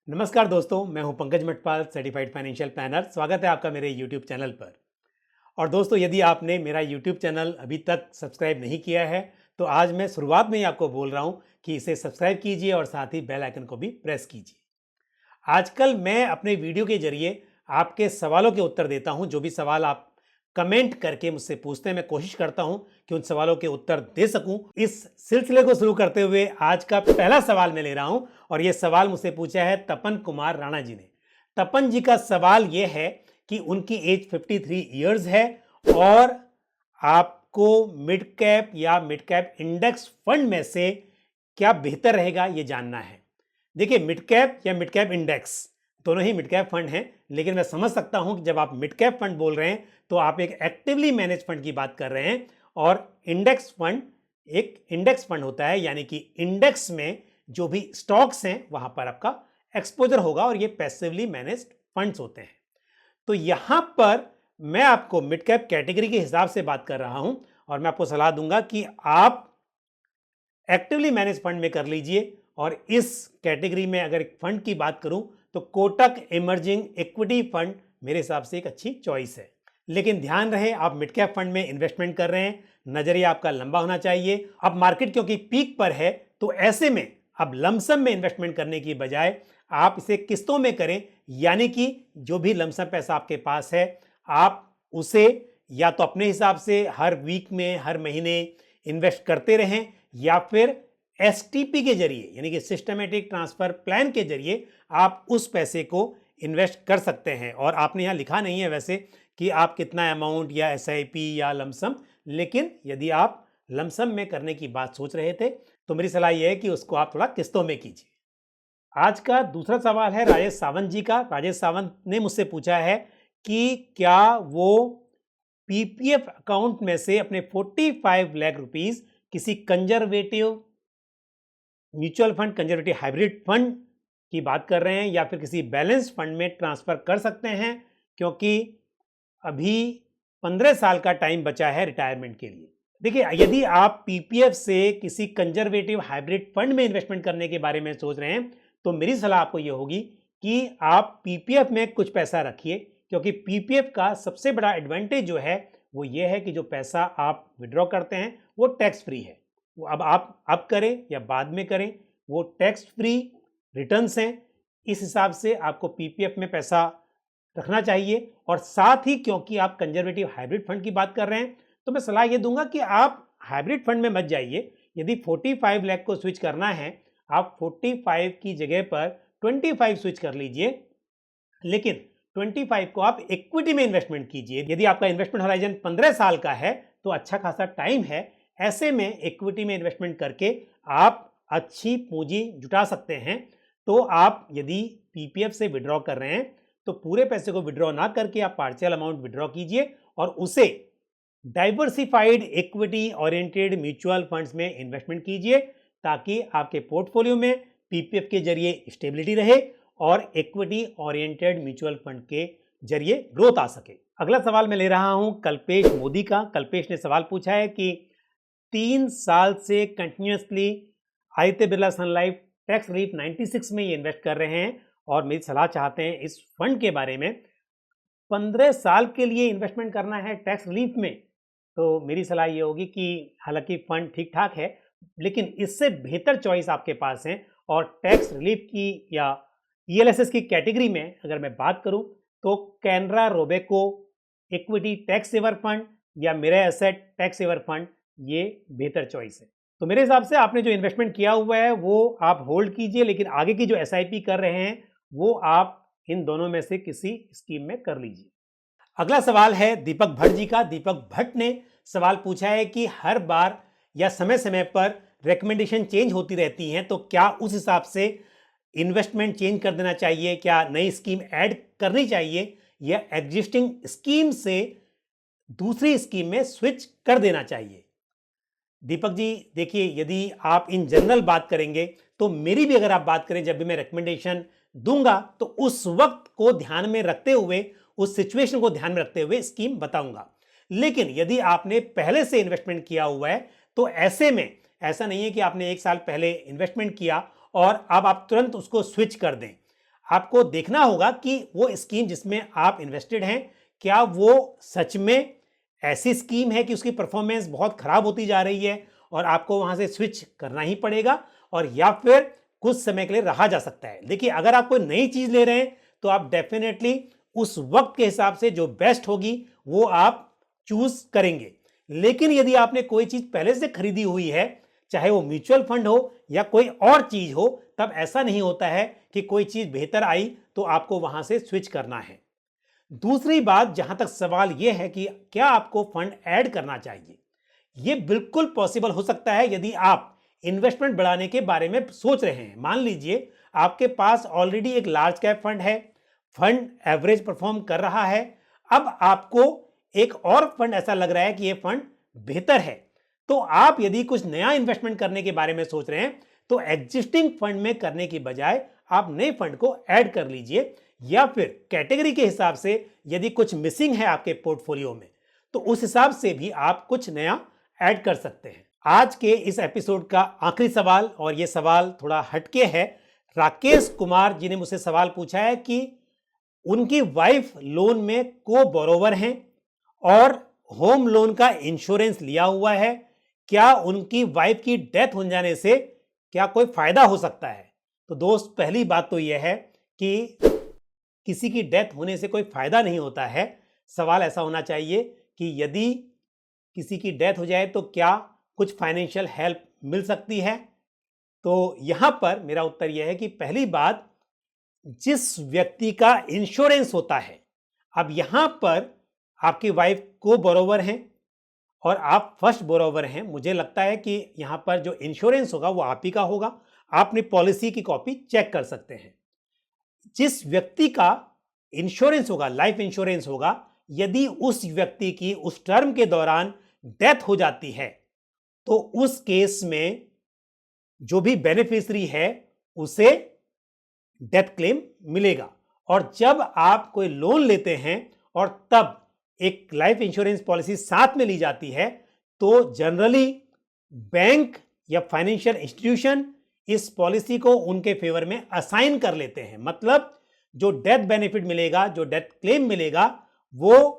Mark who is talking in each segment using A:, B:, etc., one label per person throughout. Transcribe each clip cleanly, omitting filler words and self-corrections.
A: नमस्कार दोस्तों, मैं हूं Pankaj Matpal, certified financial planner. स्वागत है आपका मेरे YouTube चैनल पर। और दोस्तों, यदि आपने मेरा YouTube चैनल अभी तक सब्सक्राइब नहीं किया है, तो आज मैं शुरुआत में ही आपको बोल रहा हूं कि इसे सब्सक्राइब कीजिए और साथ ही बेल आइकन को भी प्रेस कीजिए। आजकल मैं अपने वीडियो के जरिए आपके सवालों के उत्तर देता हूं। जो भी सवाल आप कमेंट करके मुझसे पूछते हैं, मैं कोशिश करता हूं कि उन सवालों के उत्तर दे सकूं। इस सिलसिले को शुरू करते हुए आज का पहला सवाल मैं ले रहा हूं और यह सवाल मुझसे पूछा है तपन कुमार राणा जी ने। तपन जी का सवाल यह है कि उनकी एज 53 ईयर्स है और आपको मिड कैप या मिड कैप इंडेक्स फंड में से क्या बेहतर रहेगा यह जानना है। देखिए, मिड कैप या मिड कैप इंडेक्स दोनों ही मिड कैप फंड हैं, लेकिन मैं समझ सकता हूं कि जब आप मिड कैप फंड बोल रहे हैं तो आप एक एक्टिवली मैनेज फंड की बात कर रहे हैं और इंडेक्स फंड एक इंडेक्स फंड होता है, यानी कि इंडेक्स में जो भी स्टॉक्स हैं वहां पर आपका एक्सपोजर होगा और ये पैसिवली मैनेज्ड फंड्स होते हैं। तो यहां पर मैं आपको मिड कैप कैटेगरी के हिसाब से बात कर रहा हूं और मैं आपको सलाह दूंगा कि आप एक्टिवली मैनेज फंड में कर लीजिए। और इस कैटेगरी में अगर एक फंड की बात करूं तो कोटक इमर्जिंग इक्विटी फंड मेरे हिसाब से एक अच्छी चॉइस है। लेकिन ध्यान रहे, आप मिड कैप फंड में इन्वेस्टमेंट कर रहे हैं, नजरिया आपका लंबा होना चाहिए। अब मार्केट क्योंकि पीक पर है, तो ऐसे में अब लमसम में इन्वेस्टमेंट करने की बजाय आप इसे किस्तों में करें, यानी कि जो भी लमसम पैसा आपके पास है आप उसे या तो अपने हिसाब से हर वीक में हर महीने इन्वेस्ट करते रहें, या फिर एसटीपी के जरिए यानी कि सिस्टमेटिक ट्रांसफर प्लान के जरिए आप उस पैसे को इन्वेस्ट कर सकते हैं। और आपने यहां लिखा नहीं है वैसे कि आप कितना अमाउंट या एसआईपी या लमसम, लेकिन यदि आप लमसम में करने की बात सोच रहे थे तो मेरी सलाह यह है कि उसको आप थोड़ा किस्तों में कीजिए। आज का दूसरा सवाल है राजेश सावंत जी का। राजेश सावंत ने मुझसे पूछा है कि क्या वो पीपीएफ अकाउंट में से अपने 45 लाख रुपीस किसी conservative mutual fund, conservative hybrid fund की बात कर रहे हैं या फिर किसी बैलेंस फंड में ट्रांसफर कर सकते हैं, क्योंकि अभी 15 साल का टाइम बचा है रिटायरमेंट के लिए। देखिए, यदि आप पीपीएफ से किसी कंजर्वेटिव हाइब्रिड फंड में इन्वेस्टमेंट करने के बारे में सोच रहे हैं तो मेरी सलाह आपको यह होगी कि आप पीपीएफ में कुछ पैसा रखिए, क्योंकि पीपीएफ का सबसे बड़ा एडवांटेज जो है वो ये है कि जो पैसा आप विड्रॉ करते हैं वो टैक्स फ्री है। वो अब आप अब करें या बाद में करें, वो टैक्स फ्री रिटर्न्स हैं। इस हिसाब से आपको पीपीएफ में पैसा रखना चाहिए। और साथ ही क्योंकि आप कंजर्वेटिव हाइब्रिड फंड की बात कर रहे हैं तो मैं सलाह ये दूंगा कि आप हाइब्रिड फंड में मत जाइए। यदि 45 लाख को स्विच करना है, आप 45 की जगह पर 25 स्विच कर लीजिए, लेकिन 25 को आप इक्विटी में इन्वेस्टमेंट कीजिए। यदि आपका इन्वेस्टमेंट होराइजन 15 साल का है तो अच्छा खासा टाइम है। ऐसे में इक्विटी में इन्वेस्टमेंट करके आप अच्छी पूंजी जुटा सकते हैं। तो आप यदि पीपीएफ से विड्रॉ कर रहे हैं तो पूरे पैसे को विड्रॉ ना करके आप पार्शियल अमाउंट विड्रॉ कीजिए और उसे diversified equity oriented mutual funds में इन्वेस्टमेंट कीजिए, ताकि आपके पोर्टफोलियो में पीपीएफ के जरिए स्टेबिलिटी रहे और इक्विटी ओरिएंटेड म्यूचुअल फंड के जरिए ग्रोथ आ सके। अगला सवाल मैं ले रहा हूं कल्पेश मोदी का। कल्पेश ने सवाल पूछा है कि 3 साल से कंटिन्यूसली आदित्य बिरला सन लाइफ टैक्स रिलीफ 96 में ये इन्वेस्ट कर रहे हैं और मेरी सलाह चाहते हैं इस फंड के बारे में। 15 साल के लिए इन्वेस्टमेंट करना है टैक्स रिलीफ में, तो मेरी सलाह ये होगी कि हालांकि फंड ठीक ठाक है, लेकिन इससे बेहतर चॉइस आपके पास है। और टैक्स रिलीफ की या ईएलएसएस की कैटेगरी में अगर मैं बात करूं तो Canara Robeco equity tax saver fund या मेरा एसेट टैक्स सेवर फंड ये बेहतर चॉइस है। तो मेरे हिसाब से आपने जो इन्वेस्टमेंट किया हुआ है वो आप होल्ड कीजिए, लेकिन आगे की जो एसआईपी कर रहे हैं वो आप इन दोनों में से किसी स्कीम में कर लीजिए। अगला सवाल है दीपक भट्ट जी का। दीपक भट्ट ने सवाल पूछा है कि हर बार या समय समय पर रिकमेंडेशन चेंज होती रहती हैं, तो क्या उस हिसाब से इन्वेस्टमेंट चेंज कर देना चाहिए, क्या नई स्कीम ऐड करनी चाहिए या एग्जिस्टिंग स्कीम से दूसरी स्कीम में स्विच कर देना चाहिए। दीपक जी, देखिए, यदि आप इन जनरल बात करेंगे तो मेरी भी अगर आप बात करें, जब भी मैं रिकमेंडेशन दूंगा तो उस वक्त को ध्यान में रखते हुए, उस सिचुएशन को ध्यान में रखते हुए स्कीम बताऊंगा। लेकिन यदि आपने पहले से इन्वेस्टमेंट किया हुआ है तो ऐसे में ऐसा नहीं है कि आपने 1 साल पहले इन्वेस्टमेंट किया और अब आप तुरंत उसको स्विच कर दें। आपको देखना होगा कि वो स्कीम जिसमें आप इन्वेस्टेड हैं, क्या वो सच में ऐसी स्कीम है कि उसकी परफॉर्मेंस बहुत खराब होती जा रही है और आपको वहां से स्विच करना ही पड़ेगा, और या फिर कुछ समय के लिए रहा जा सकता है। देखिए, अगर आप कोई नई चीज ले रहे हैं तो आप डेफिनेटली उस वक्त के हिसाब से जो बेस्ट होगी वो आप चूज करेंगे। लेकिन यदि आपने कोई चीज पहले से खरीदी हुई है, चाहे वो म्यूचुअल फंड हो या कोई और चीज हो, तब ऐसा नहीं होता है कि कोई चीज बेहतर आई तो आपको वहां से स्विच करना है। दूसरी बात, जहां तक सवाल यह है कि क्या आपको फंड ऐड करना चाहिए, यह बिल्कुल पॉसिबल हो सकता है यदि आप इन्वेस्टमेंट बढ़ाने के बारे में सोच रहे हैं। मान लीजिए आपके पास ऑलरेडी एक लार्ज कैप फंड है, फंड एवरेज परफॉर्म कर रहा है, अब आपको एक और फंड ऐसा लग रहा है कि यह फंड बेहतर है, तो आप यदि कुछ नया इन्वेस्टमेंट करने के बारे में सोच रहे हैं तो एग्जिस्टिंग फंड में करने की बजाय आप नए फंड को ऐड कर लीजिए, या फिर कैटेगरी के हिसाब से यदि कुछ मिसिंग है आपके पोर्टफोलियो में तो उस हिसाब से भी आप कुछ नया ऐड कर सकते हैं। आज के इस एपिसोड का आखिरी सवाल, और यह सवाल थोड़ा हटके है, राकेश कुमार जी ने मुझसे सवाल पूछा है कि उनकी वाइफ लोन में को बोरोवर हैं और होम लोन का इंश्योरेंस लिया हुआ है, क्या उनकी वाइफ की डेथ हो जाने से क्या कोई फायदा हो सकता है? तो दोस्त, पहली बात तो यह है कि किसी की डेथ होने से कोई फायदा नहीं होता है। सवाल ऐसा होना चाहिए कि यदि किसी की डेथ हो जाए तो क्या कुछ फाइनेंशियल हेल्प मिल सकती है? तो यहां पर मेरा उत्तर यह है कि पहली बात, जिस व्यक्ति का इंश्योरेंस होता है, अब यहां पर आपकी वाइफ को बोरोवर हैं और आप फर्स्ट बोरोवर हैं, मुझे लगता है कि यहां पर जो इंश्योरेंस होगा वो आप ही का होगा। आप अपनी पॉलिसी की कॉपी चेक कर सकते हैं। जिस व्यक्ति का इंश्योरेंस होगा, लाइफ इंश्योरेंस होगा, यदि उस व्यक्ति की उस टर्म के दौरान डेथ हो जाती है तो उस केस में जो भी बेनिफिशियरी है उसे डेथ क्लेम मिलेगा। और जब आप कोई लोन लेते हैं और तब एक लाइफ इंश्योरेंस पॉलिसी साथ में ली जाती है तो जनरली बैंक या फाइनेंशियल इंस्टीट्यूशन इस पॉलिसी को उनके फेवर में असाइन कर लेते हैं। मतलब जो डेथ बेनिफिट मिलेगा, जो डेथ क्लेम मिलेगा, वो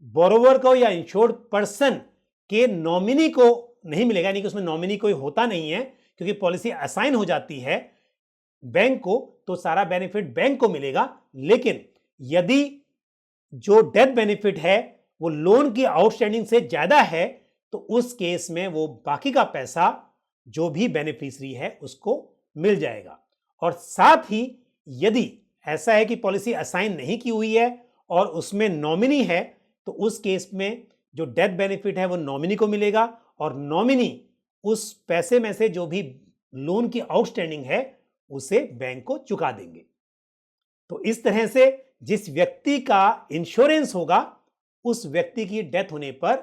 A: बोरोवर को या इंश्योर्ड पर्सन के नॉमिनी को नहीं मिलेगा, यानी कि उसमें नॉमिनी कोई होता नहीं है, क्योंकि पॉलिसी असाइन हो जाती है बैंक को, तो सारा बेनिफिट बैंक को मिलेगा। लेकिन यदि जो डेथ बेनिफिट है वो लोन की आउटस्टैंडिंग से ज्यादा है तो उस केस में वो बाकी का पैसा जो भी बेनिफिशियरी है उसको मिल जाएगा। और साथ ही यदि ऐसा है कि पॉलिसी असाइन नहीं की हुई है और उसमें नॉमिनी है तो उस केस में जो डेथ बेनिफिट है वो नॉमिनी को मिलेगा, और नॉमिनी उस पैसे में से जो भी लोन की आउटस्टैंडिंग है उसे बैंक को चुका देंगे। तो इस तरह से जिस व्यक्ति का इंश्योरेंस होगा उस व्यक्ति की डेथ होने पर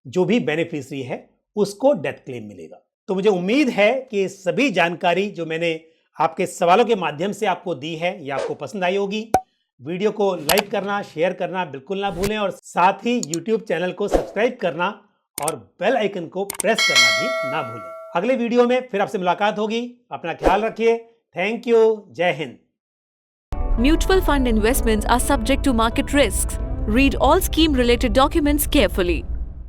A: जो भी बेनिफिशियरी है उसको डेथ क्लेम मिलेगा। तो मुझे उम्मीद है कि सभी जानकारी जो मैंने आपके सवालों के माध्यम से आपको दी है ये आपको पसंद आई होगी। वीडियो को लाइक करना, शेयर करना बिल्कुल ना भूलें, और साथ ही YouTube चैनल को सब्सक्राइब करना और बेल आइकन को प्रेस करना भी ना भूलें। अगले वीडियो में फिर आपसे मुलाकात होगी। अपना ख्याल रखिए। Thank you. जय Hind.
B: Mutual fund investments are subject to market risks. Read all scheme-related documents carefully.